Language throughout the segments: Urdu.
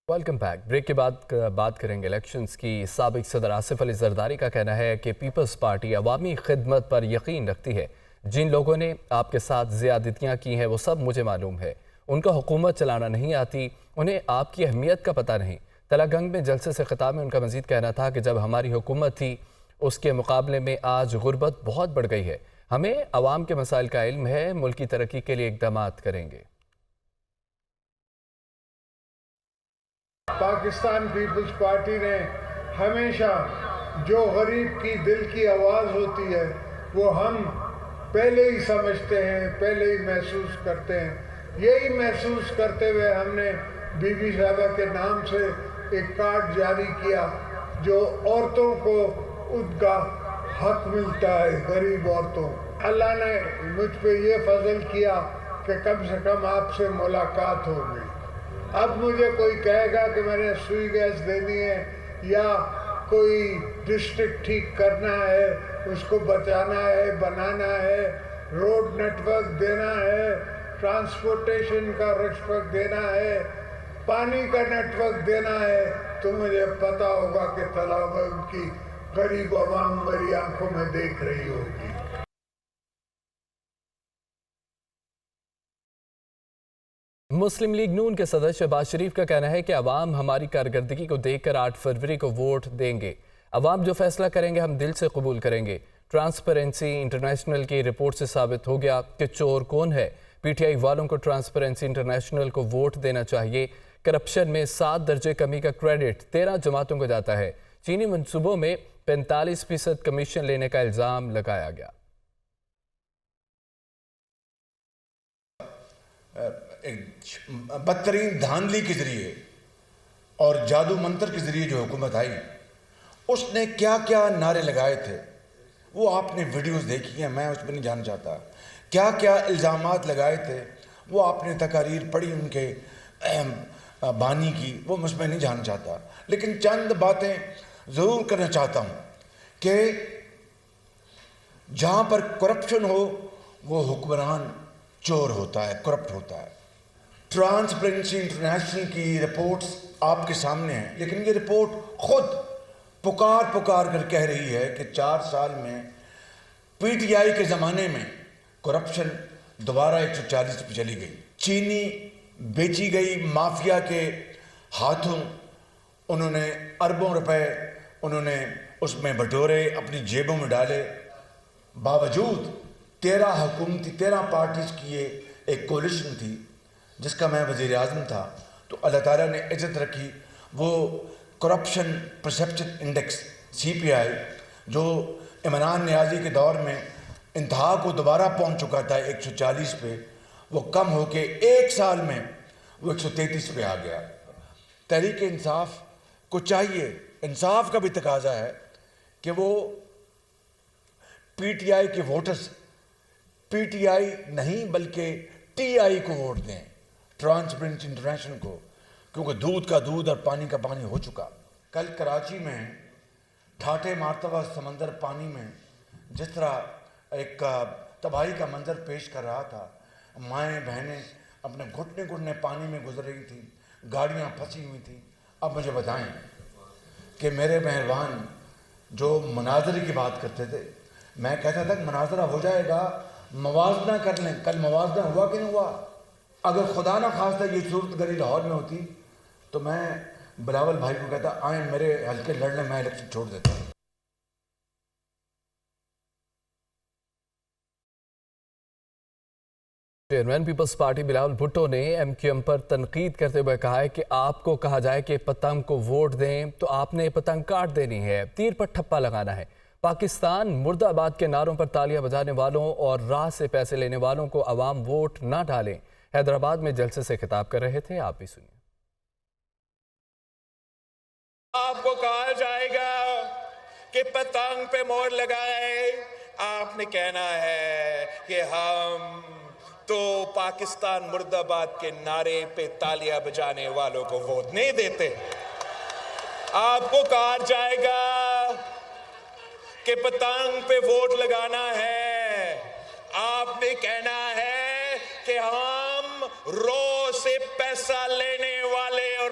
Welcome back. بریک کے بعد بات کریں گے الیکشنز کی۔ سابق صدر آصف علی زرداری کا کہنا ہے کہ پیپلز پارٹی عوامی خدمت پر یقین رکھتی ہے۔ جن لوگوں نے آپ کے ساتھ زیادتیاں کی ہیں وہ سب مجھے معلوم ہے۔ ان کو حکومت چلانا نہیں آتی، انہیں آپ کی اہمیت کا پتہ نہیں۔ تلہ گنگ میں جلسے سے خطاب میں ان کا مزید کہنا تھا کہ جب ہماری حکومت تھی اس کے مقابلے میں آج غربت بہت بڑھ گئی ہے۔ ہمیں عوام کے مسائل کا علم ہے، ملک کی ترقی کے لیے اقدامات کریں گے۔ پاکستان پیپلز پارٹی نے ہمیشہ جو غریب کی دل کی آواز ہوتی ہے وہ ہم پہلے ہی سمجھتے ہیں، پہلے ہی محسوس کرتے ہیں۔ یہی محسوس کرتے ہوئے ہم نے بی بی صاحبہ کے نام سے ایک کارڈ جاری کیا جو عورتوں کو ان کا حق ملتا ہے، غریب عورتوں۔ اللہ نے مجھ پہ یہ فضل کیا کہ کم سے کم آپ سے ملاقات ہو گئی۔ اب مجھے کوئی کہے گا کہ میں نے سوئی گیس دینی ہے یا کوئی ڈسٹرکٹ ٹھیک کرنا ہے، اس کو بچانا ہے، بنانا ہے، روڈ نیٹ ورک دینا ہے، ٹرانسپورٹیشن کا نیٹ ورک دینا ہے، پانی کا نیٹ ورک دینا ہے، تو مجھے پتا ہوگا کہ تلہ کی غریب عوام میری آنکھوں میں دیکھ رہی ہوگی۔ مسلم لیگ نون کے صدر شہباز شریف کا کہنا ہے کہ عوام ہماری کارکردگی کو دیکھ کر 8 فروری کو ووٹ دیں گے۔ عوام جو فیصلہ کریں گے ہم دل سے قبول کریں گے۔ ٹرانسپیرنسی انٹرنیشنل کی رپورٹ سے ثابت ہو گیا کہ چور کون ہے۔ پی ٹی آئی والوں کو ٹرانسپیرنسی انٹرنیشنل کو ووٹ دینا چاہیے۔ کرپشن میں 7 درجے کمی کا کریڈٹ 13 جماعتوں کو جاتا ہے۔ چینی منصوبوں میں 45% کمیشن لینے کا الزام لگایا گیا۔ بدترین دھاندلی کے ذریعے اور جادو منتر کے ذریعے جو حکومت آئی، اس نے کیا کیا نعرے لگائے تھے وہ آپ نے ویڈیوز دیکھی ہیں، میں اس میں نہیں جانا چاہتا۔ کیا کیا الزامات لگائے تھے وہ آپ نے تقاریر پڑھی ان کے بانی کی، وہ اس میں نہیں جانا چاہتا۔ لیکن چند باتیں ضرور کرنا چاہتا ہوں کہ جہاں پر کرپشن ہو وہ حکمران چور ہوتا ہے، کرپٹ ہوتا ہے۔ ٹرانسپیرنسی انٹرنیشنل کی رپورٹس آپ کے سامنے ہیں، لیکن یہ رپورٹ خود پکار کر کہہ رہی ہے کہ 4 سال میں پی ٹی آئی کے زمانے میں کرپشن دوبارہ 140 پہ چلی گئی۔ چینی بیچی گئی مافیا کے ہاتھوں، انہوں نے اربوں روپے انہوں نے اس میں بٹورے، اپنی جیبوں میں ڈالے۔ باوجود 13 پارٹیز کی یہ ایک کولیشن تھی جس کا میں وزیر اعظم تھا، تو اللہ تعالیٰ نے عزت رکھی۔ وہ کرپشن پرسیپشن انڈیکس CPI جو عمران نیازی کے دور میں انتہا کو دوبارہ پہنچ چکا تھا 140 پہ، وہ کم ہو کے 1 سال میں وہ 133 پہ آ گیا۔ تحریک انصاف کو چاہیے، انصاف کا بھی تقاضا ہے کہ وہ پی ٹی آئی کے ووٹرز پی ٹی آئی نہیں بلکہ TI کو ووٹ دیں، ٹرانسپیرنسی انٹرنیشنل کو، کیونکہ دودھ کا دودھ اور پانی کا پانی ہو چکا۔ کل کراچی میں ٹھاٹھے مارتا ہوا سمندر پانی میں جس طرح ایک تباہی کا منظر پیش کر رہا تھا، مائیں بہنیں اپنے گھٹنے پانی میں گزر رہی تھیں، گاڑیاں پھنسی ہوئی تھیں۔ اب مجھے بتائیں کہ میرے مہربان جو مناظرے کی بات کرتے تھے، میں کہتا تھا کہ مناظرہ ہو جائے گا، موازنہ کر لیں۔ کل موازنہ ہوا کہ نہیں ہوا؟ اگر خدا نہ خواستہ یہ صورت گری لاہور میں ہوتی تو میں بلاول بھائی کو کہتا آئیں میرے حلقے لڑ لیں، میں الیکشن چھوڑ دیتا ہوں۔ Chairman peoples party Bilawal Bhutto نے MQM پر تنقید کرتے ہوئے کہا ہے کہ آپ کو کہا جائے کہ پتنگ کو ووٹ دیں تو آپ نے پتنگ کاٹ دینی ہے، تیر پر ٹھپا لگانا ہے۔ پاکستان مرد آباد کے نعروں پر تالیاں بجانے والوں اور راہ سے پیسے لینے والوں کو عوام ووٹ نہ ڈالیں۔ حیدرآباد میں جلسے سے خطاب کر رہے تھے، آپ بھی سنیے۔ آپ کو کہا جائے گا کہ پتنگ پہ مور لگائے، آپ نے کہنا ہے کہ ہم تو پاکستان مرد آباد کے نعرے پہ تالیاں بجانے والوں کو ووٹ نہیں دیتے۔ آپ کو کہا جائے گا کہ پتنگ پہ ووٹ لگانا ہے، آپ نے کہنا ہے کہ ہم رو سے پیسہ لینے والے اور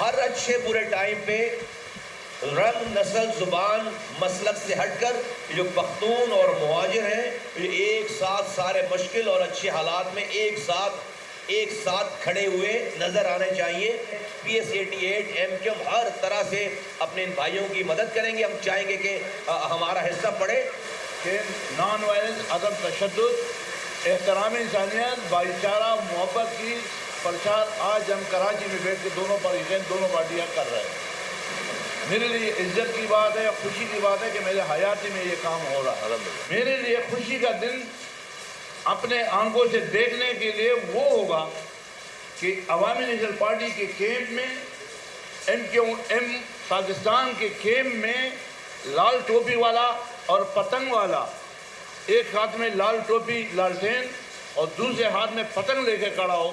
ہر اچھے برے ٹائم پہ رنگ، نسل، زبان، مسلک سے ہٹ کر جو پختون اور مہاجر ہیں یہ ایک ساتھ سارے مشکل اور اچھے حالات میں ایک ساتھ کھڑے ہوئے نظر آنے چاہیے۔ پی ایس 88 ایم کیو ہر طرح سے اپنے ان بھائیوں کی مدد کریں گے۔ ہم چاہیں گے کہ ہمارا حصہ پڑے کہ نان وائلنس، عدم تشدد، احترام انسانیت، بھائی چارہ، محبت کی پرچار آج ہم کراچی میں بیٹھ کے دونوں پارٹیاں کر رہے ہیں۔ میرے لیے عزت کی بات ہے، خوشی کی بات ہے کہ میرے حیاتی میں یہ کام ہو رہا ہے۔ میرے لیے خوشی کا دن اپنے آنکھوں سے دیکھنے کے لیے وہ ہوگا کہ عوامی نیشنل پارٹی کے کیمپ میں، ایم کیو ایم پاکستان کے کیمپ میں لال ٹوپی والا اور پتنگ والا، ایک ہاتھ میں لال ٹوپی لالٹین اور دوسرے ہاتھ میں پتنگ لے کے کھڑا ہو۔